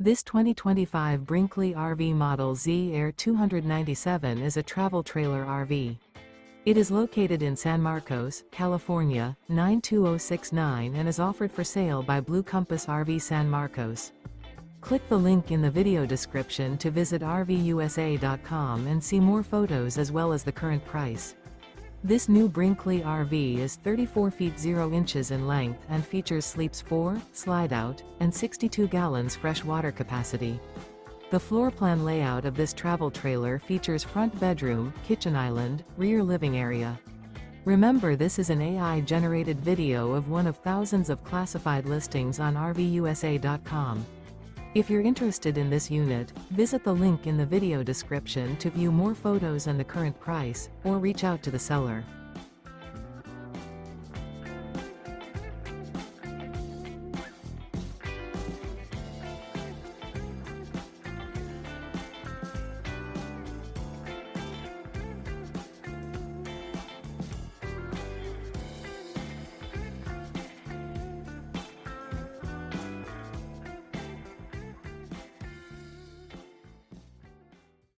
This 2025 Brinkley RV Model Z Air 297 is a travel trailer RV. It is located in San Marcos, California, 92069 and is offered for sale by Blue Compass RV San Marcos. Click the link in the video description to visit RVUSA.com and see more photos as well as the current price. This new Brinkley RV is 34 feet 0 inches in length and features sleeps 4, slide-out, and 62 gallons fresh water capacity. The floor plan layout of this travel trailer features front bedroom, kitchen island, rear living area. Remember, this is an AI-generated video of one of thousands of classified listings on RVUSA.com. If you're interested in this unit, visit the link in the video description to view more photos and the current price, or reach out to the seller.